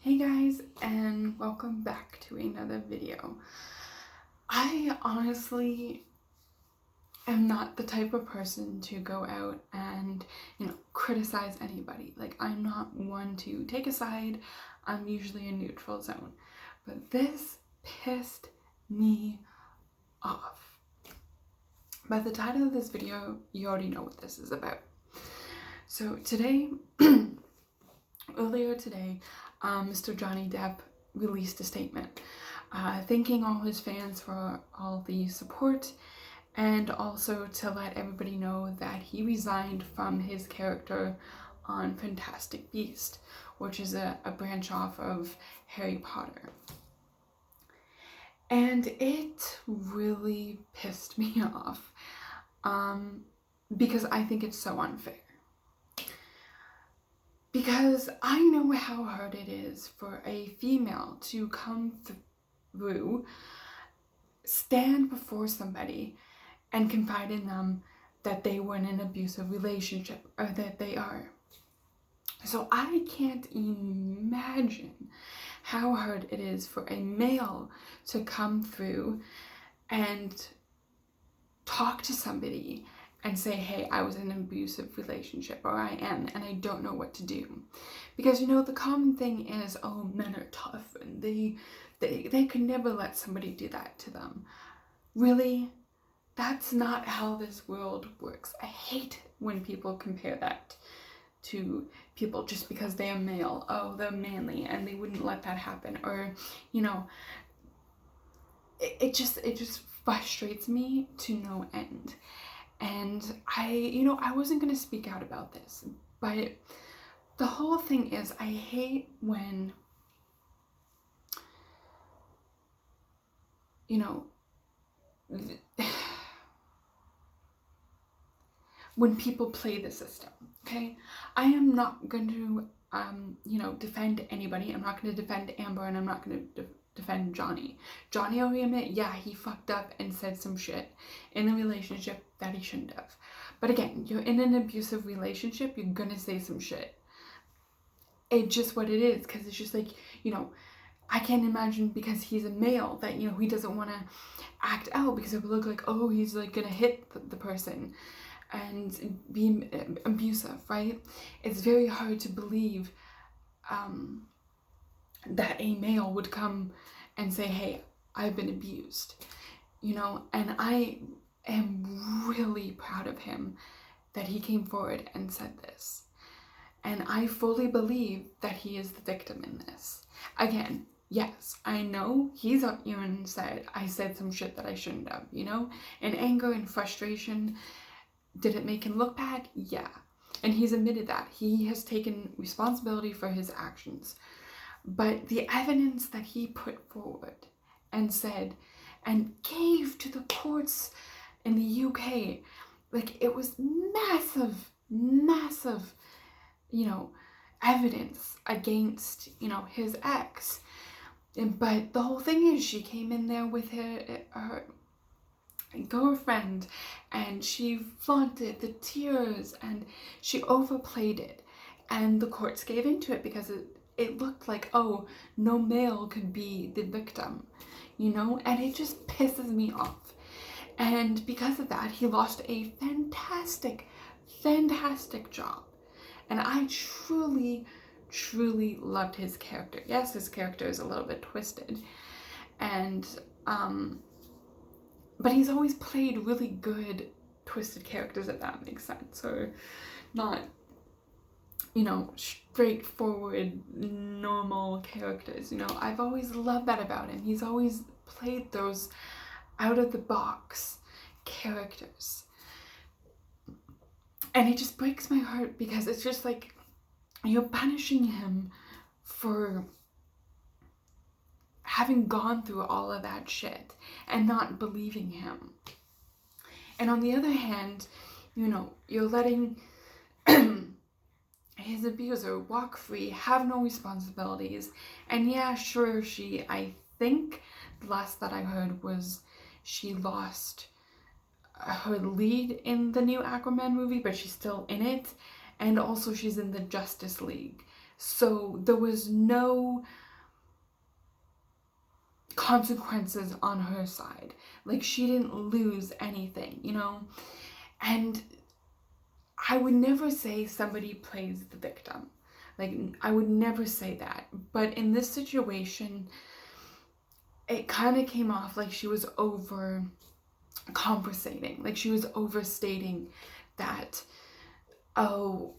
Hey guys, and welcome back to another video. I honestly am not the type of person to go out and, criticize anybody. Like, I'm not one to take a side. I'm usually a neutral zone. But this pissed me off. By the title of this video, you already know what this is about. So today, earlier today, Mr. Johnny Depp released a statement thanking all his fans for all the support, and also to let everybody know that he resigned from his character on Fantastic Beast, which is a branch off of Harry Potter. And it really pissed me off because I think it's so unfair. Because I know how hard it is for a female to come through, stand before somebody, and confide in them that they were in an abusive relationship, or that they are. So I can't imagine how hard it is for a male to come through and talk to somebody and say, hey, I was in an abusive relationship, or I am, and I don't know what to do. Because, the common thing is, oh, men are tough, and they could never let somebody do that to them. Really? That's not how this world works. I hate when people compare that to people just because they are male. Oh, they're manly, and they wouldn't let that happen. Or, it just frustrates me to no end. And I wasn't going to speak out about this, but the whole thing is, I hate when, when people play the system, okay? I am not going to, defend anybody. I'm not going to defend Amber, and I'm not going to defend Johnny. Johnny, I'll admit, yeah, he fucked up and said some shit in a relationship that he shouldn't have. But again, you're in an abusive relationship, you're gonna say some shit. It's just what it is, because it's just like, I can't imagine because he's a male that, he doesn't want to act out because it would look like, oh, he's like gonna hit the person and be abusive, right? It's very hard to believe that a male would come and say, hey, I've been abused, and I am really proud of him that he came forward and said this. And I fully believe that he is the victim in this. Again, yes, I know he's even said, I said some shit that I shouldn't have, in anger and frustration. Did it make him look bad? Yeah. And he's admitted that. He has taken responsibility for his actions. But the evidence that he put forward and said and gave to the courts in the UK, like, it was massive, evidence against, his ex. But the whole thing is, she came in there with her girlfriend, and she flaunted the tears, and she overplayed it, and the courts gave into it because it looked like, oh, no male could be the victim, and it just pisses me off. And because of that, he lost a fantastic job. And I truly loved his character. Yes, his character is a little bit twisted, and but he's always played really good twisted characters, if that makes sense, or not, straightforward, normal characters. I've always loved that about him. He's always played those out-of-the-box characters. And it just breaks my heart because it's just like, you're punishing him for having gone through all of that shit and not believing him. And on the other hand, you're letting his abuser walk free, have no responsibilities. And yeah, sure, I think the last that I heard was she lost her lead in the new Aquaman movie, but she's still in it. And also she's in the Justice League. So there was no consequences on her side. Like, she didn't lose anything, you know? And I would never say somebody plays the victim. Like, I would never say that. But in this situation, it kind of came off like she was over compensating. Like, she was overstating that, oh,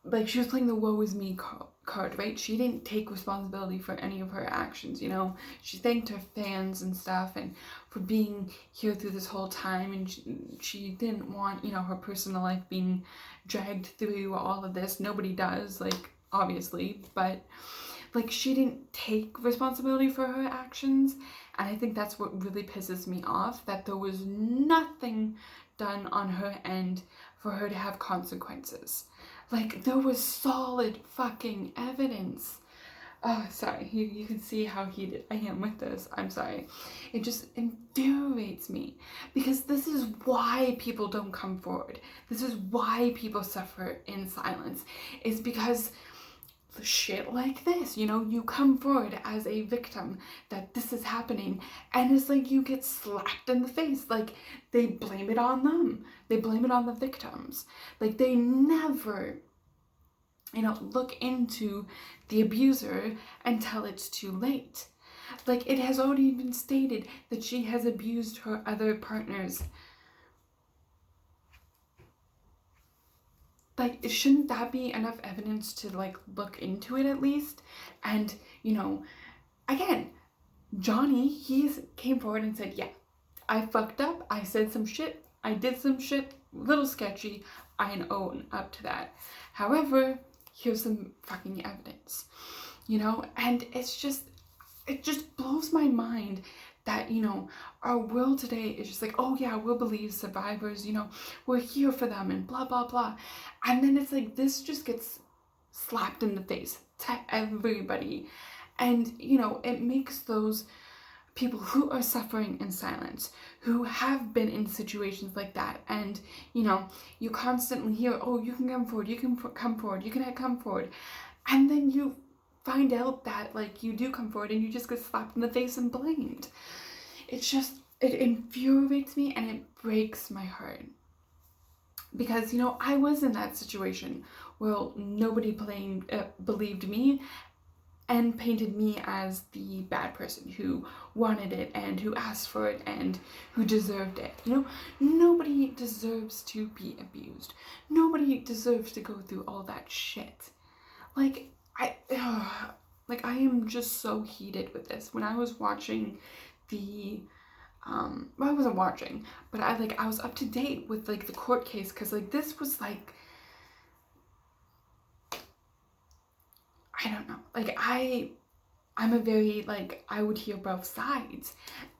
like, she was playing the woe is me card, right? She didn't take responsibility for any of her actions, you know? She thanked her fans and stuff and for being here through this whole time, and she didn't want, you know, her personal life being dragged through all of this. Nobody does, like, obviously, but like, she didn't take responsibility for her actions, and I think that's what really pisses me off, that there was nothing done on her end for her to have consequences. Like, there was solid fucking evidence. Oh, sorry, you can see how heated I am with this. I'm sorry. It just infuriates me, because this is why people don't come forward. This is why people suffer in silence. It's because shit like this, you know, you come forward as a victim that this is happening, and it's like you get slapped in the face. Like, they blame it on them, they blame it on the victims. Like, they never, you know, look into the abuser until it's too late. Like, it has already been stated that she has abused her other partners. Like, shouldn't that be enough evidence to, like, look into it at least? And, you know, again, Johnny, he came forward and said, yeah, I fucked up, I said some shit, I did some shit, little sketchy, I own up to that. However, here's some fucking evidence, you know? And it just blows my mind that, you know, our world today is just like, oh yeah, we'll believe survivors, you know, we're here for them and blah, blah, blah. And then it's like, this just gets slapped in the face to everybody. And, you know, it makes those people who are suffering in silence, who have been in situations like that, and, you know, you constantly hear, oh, you can come forward, you can come forward, you can come forward. And then you find out that, like, you do come forward and you just get slapped in the face and blamed. It's just, it infuriates me and it breaks my heart. Because, you know, I was in that situation where nobody believed me and painted me as the bad person who wanted it and who asked for it and who deserved it. You know, nobody deserves to be abused. Nobody deserves to go through all that shit. Like, I am just so heated with this. When I was watching the, well, I wasn't watching, but I was up to date with, like, the court case, because, like, this was, like, I don't know, like, I'm a very, like, I would hear both sides,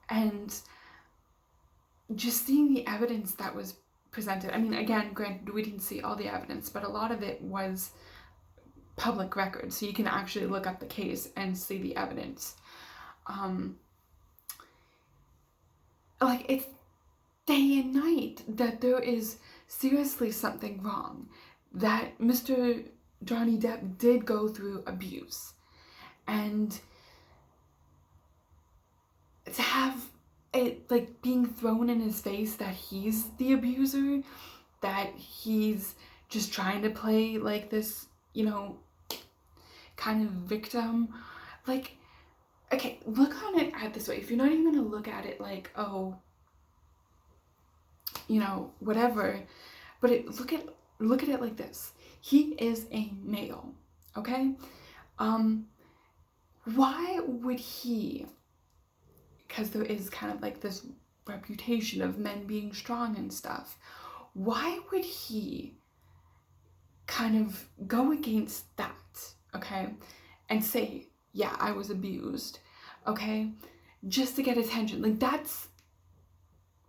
and just seeing the evidence that was presented, I mean, again, granted, we didn't see all the evidence, but a lot of it was public record, so you can actually look up the case and see the evidence. Like, it's day and night that there is seriously something wrong, that Mr. Johnny Depp did go through abuse, and to have it, like, being thrown in his face that he's the abuser, that he's just trying to play, like, this, you know, kind of victim. Like, okay, look on it at this way. If you're not even gonna look at it like, oh, you know, whatever, but look at it like this. He is a male, okay? Why would he, because there is kind of like this reputation of men being strong and stuff, why would he kind of go against that, okay, and say, yeah, I was abused, okay, just to get attention? Like, that's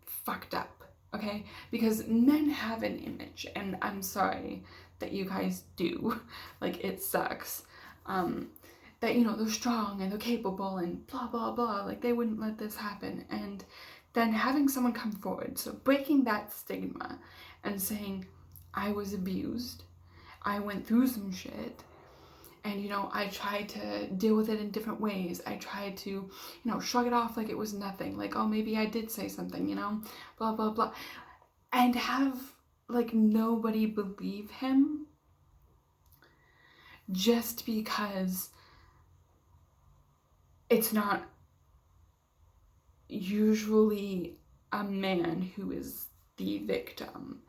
fucked up, okay? Because men have an image, and I'm sorry that you guys do, like, it sucks, that, you know, they're strong and they're capable and blah, blah, blah, like, they wouldn't let this happen. And then having someone come forward, so breaking that stigma and saying, I was abused, I went through some shit, And, I tried to deal with it in different ways. I tried to, shrug it off like it was nothing. Like, oh, maybe I did say something, blah, blah, blah. And have, like, nobody believe him just because it's not usually a man who is the victim.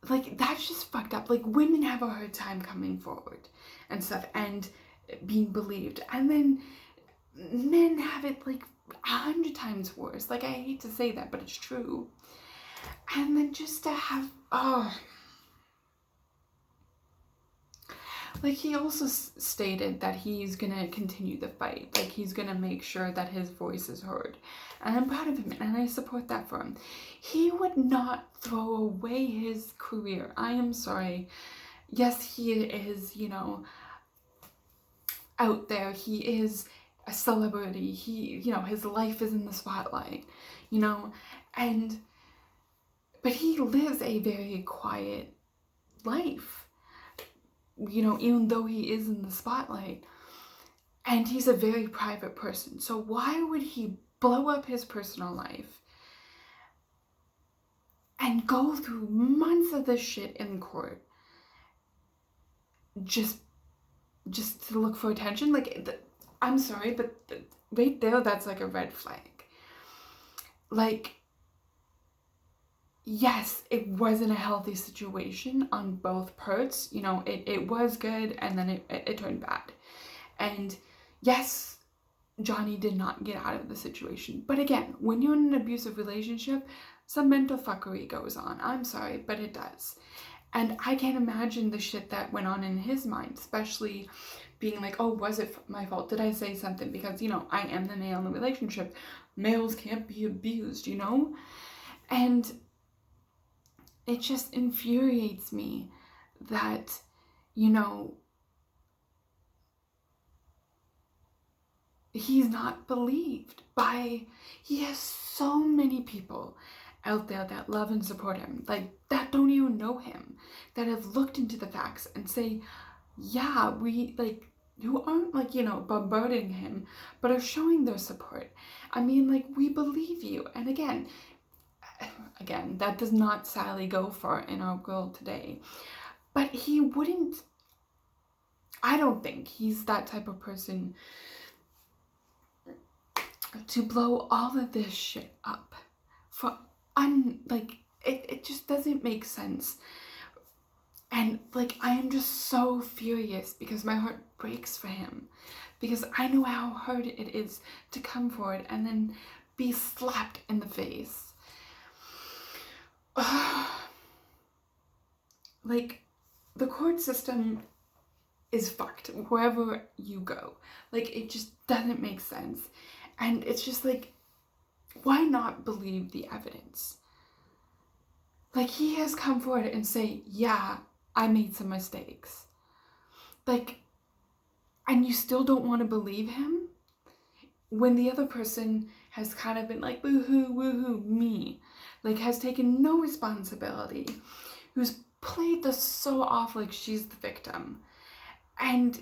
Like, that's just fucked up. Like, women have a hard time coming forward and stuff and being believed. And then men have it, like, 100 times worse. Like, I hate to say that, but it's true. And then just to have, like, he also stated that he's gonna continue the fight. Like, he's gonna make sure that his voice is heard. And I'm proud of him, and I support that for him. He would not throw away his career. I am sorry. Yes, he is, out there. He is a celebrity. He, his life is in the spotlight, but he lives a very quiet life, even though he is in the spotlight. And he's a very private person. So why would he blow up his personal life and go through months of this shit in court just to look for attention? Like, I'm sorry, but right there, that's like a red flag. Like, yes, it wasn't a healthy situation on both parts. It was good, and then it turned bad. And yes, Johnny did not get out of the situation. But again, when you're in an abusive relationship, some mental fuckery goes on. I'm sorry, but it does. And I can't imagine the shit that went on in his mind, especially being like, oh, was it my fault? Did I say something? Because, I am the male in the relationship. Males can't be abused, And it just infuriates me that, he's not believed by, he has so many people out there that love and support him, like, that don't even know him, that have looked into the facts and say, yeah, we, like, who aren't, like, bombarding him, but are showing their support. I mean, like, we believe you. And again, that does not sadly go far in our world today. But he wouldn't, I don't think he's that type of person to blow all of this shit up for like, it just doesn't make sense. And, like, I am just so furious because my heart breaks for him, because I know how hard it is to come forward and then be slapped in the face. Like, the court system is fucked wherever you go. Like, it just doesn't make sense. And it's just like, why not believe the evidence? Like, he has come forward and say, yeah, I made some mistakes. Like, and you still don't want to believe him? When the other person has kind of been like, boo-hoo, woo-hoo, me. Like, has taken no responsibility. Who's played this so off like she's the victim. And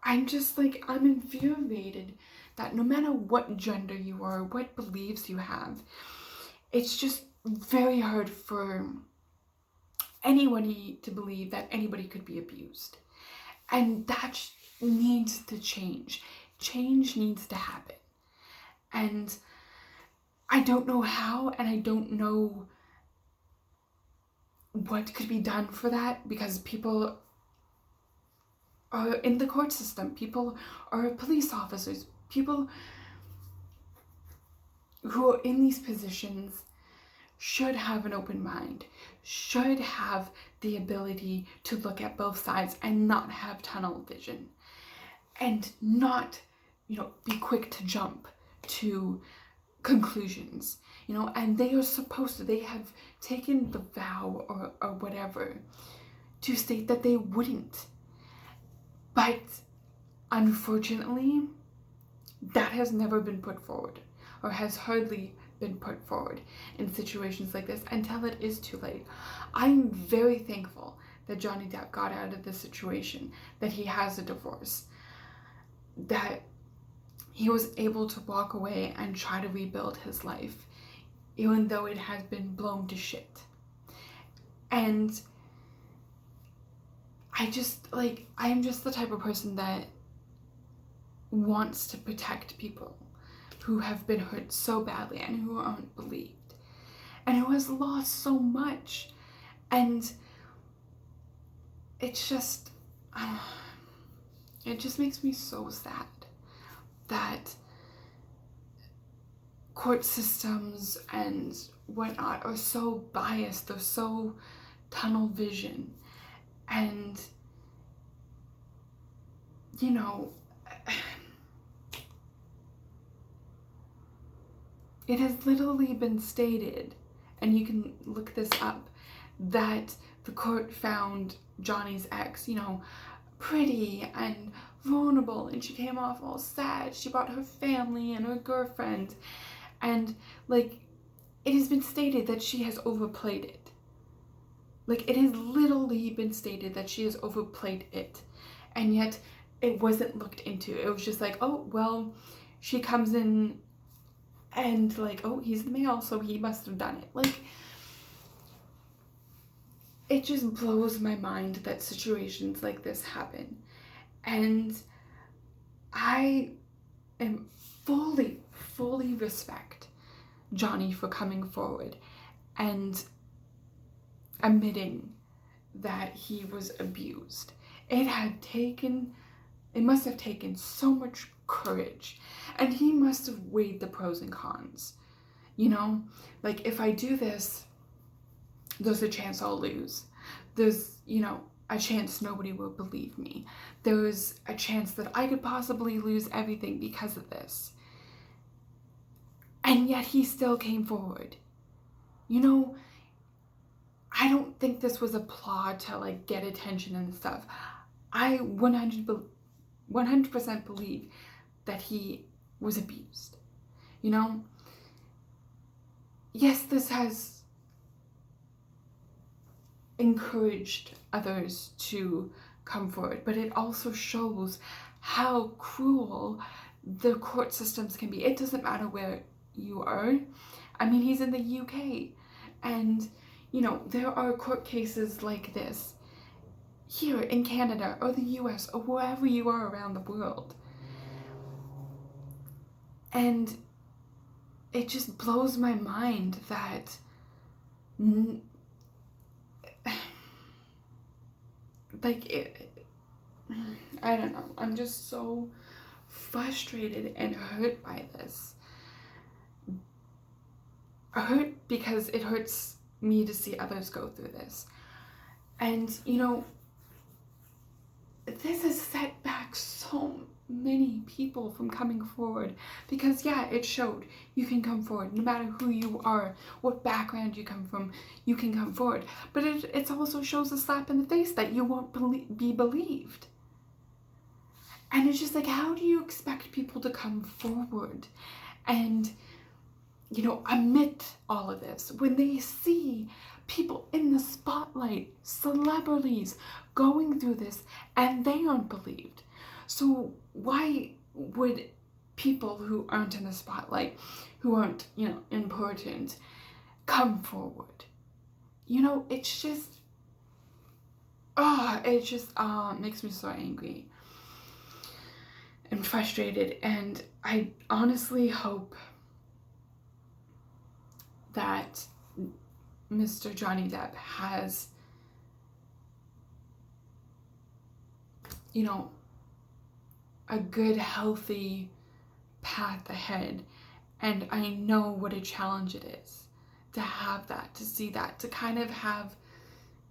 I'm just like, I'm infuriated that no matter what gender you are, what beliefs you have, it's just very hard for anybody to believe that anybody could be abused. And that needs to change. Change needs to happen. And I don't know how, and I don't know what could be done for that, because people are in the court system, people are police officers, people who are in these positions should have an open mind, should have the ability to look at both sides and not have tunnel vision, and not, be quick to jump to conclusions, and they are supposed to, they have taken the vow or whatever to state that they wouldn't. But unfortunately, that has never been put forward, or has hardly been put forward in situations like this until it is too late. I'm very thankful that Johnny Depp got out of this situation, that he has a divorce, that he was able to walk away and try to rebuild his life, even though it has been blown to shit. And I'm just the type of person that wants to protect people who have been hurt so badly and who aren't believed and who has lost so much. And it's just, it just makes me so sad that court systems and whatnot are so biased, they're so tunnel vision. And, you know, it has literally been stated, and you can look this up, that the court found Johnny's ex, you know, pretty and vulnerable, and she came off all sad. She brought her family and her girlfriend, and like, it has been stated that she has overplayed it. Like, it has literally been stated that she has overplayed it, and yet it wasn't looked into. It was just like, oh, well, she comes in and like, oh, he's the male, so he must have done it. Like, it just blows my mind that situations like this happen. And I am fully respect Johnny for coming forward and admitting that he was abused. It must have taken so much courage, and he must have weighed the pros and cons. You know, like, if I do this, there's a chance I'll lose. There's, you know, a chance nobody will believe me. There's a chance that I could possibly lose everything because of this. And yet he still came forward. You know, I don't think this was a plot to like get attention and stuff. I 100% believe that he was abused. You know, yes, this has encouraged others to come forward, but it also shows how cruel the court systems can be. It doesn't matter where you are. I mean, he's in the UK, and you know, there are court cases like this here in Canada or the US or wherever you are around the world. And it just blows my mind that I don't know, I'm just so frustrated and hurt by this. Hurt because it hurts me to see others go through this. And, you know, this has set back so many people from coming forward, because yeah, it showed you can come forward no matter who you are, what background you come from, you can come forward. But it also shows a slap in the face that you won't be believed. And it's just like, how do you expect people to come forward and, you know, admit all of this when they see people in the spotlight, celebrities going through this, and they aren't believed? So why would people who aren't in the spotlight, who aren't, you know, important, come forward? You know, it's just, makes me so angry and frustrated. And I honestly hope that Mr. Johnny Depp has, you know, a good, healthy path ahead. And I know what a challenge it is to have that, to see that, to kind of have,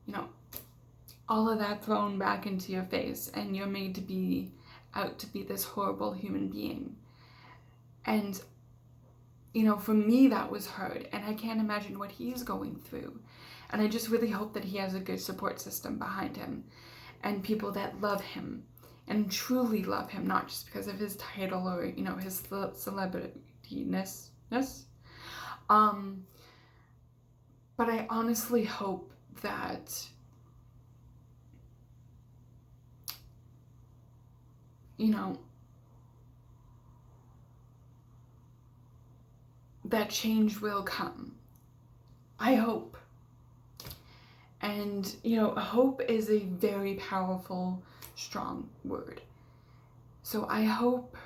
you know, all of that thrown back into your face, and you're made to be out to be this horrible human being. And, you know, for me, that was hard, and I can't imagine what he's going through. And I just really hope that he has a good support system behind him, and people that love him and truly love him, not just because of his title or, you know, his celebrityness. But I honestly hope that, that change will come. I hope. And, hope is a very powerful, strong word. So I hope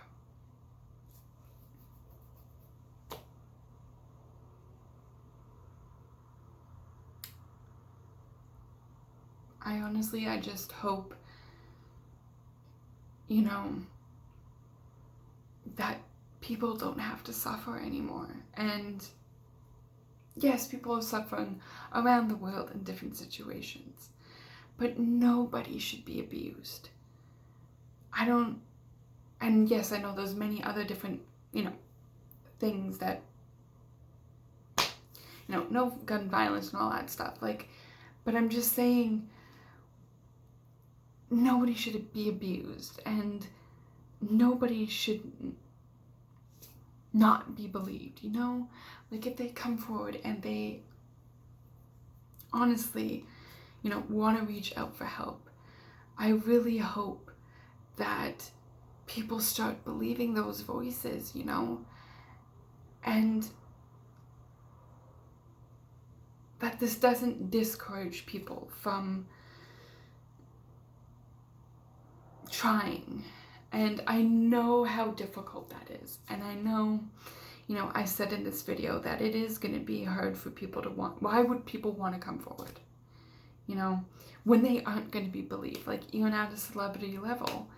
I just hope, that people don't have to suffer anymore. And yes, people are suffering around the world in different situations, but nobody should be abused. And yes, I know there's many other different, things that, no gun violence and all that stuff, but I'm just saying, nobody should be abused, and nobody should not be believed, if they come forward and they honestly, want to reach out for help, I really hope that people start believing those voices, and that this doesn't discourage people from trying. And I know how difficult that is. And I know, I said in this video that it is going to be hard for people to why would people want to come forward? When they aren't going to be believed, even at a celebrity level.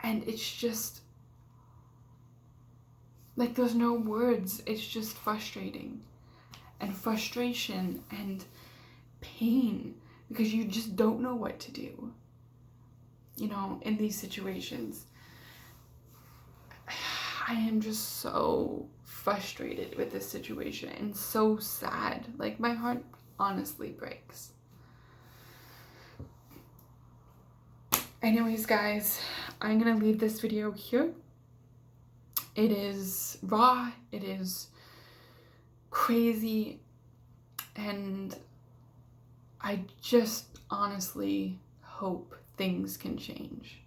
And it's just, there's no words. It's just frustrating. And frustration and pain, because you just don't know what to do. In these situations. I am just so frustrated with this situation and so sad. My heart honestly breaks. Anyways, guys, I'm gonna leave this video here. It is raw, it is crazy, and I just honestly hope things can change.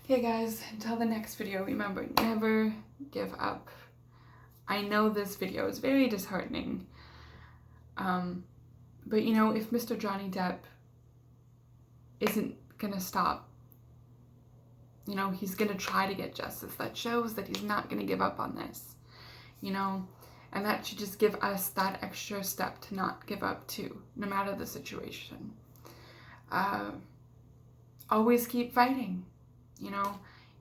Okay, guys, until the next video, remember, never give up. I know this video is very disheartening, but if Mr. Johnny Depp isn't gonna stop, he's gonna try to get justice. That shows that he's not gonna give up on this, and that should just give us that extra step to not give up too, no matter the situation. Always keep fighting,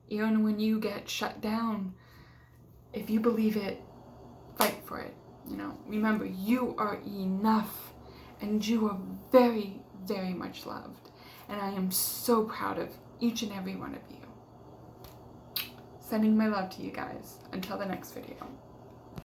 even when you get shut down. If you believe it, fight for it. Remember, you are enough, and you are very, very much loved. And I am so proud of each and every one of you. Sending my love to you guys. Until the next video.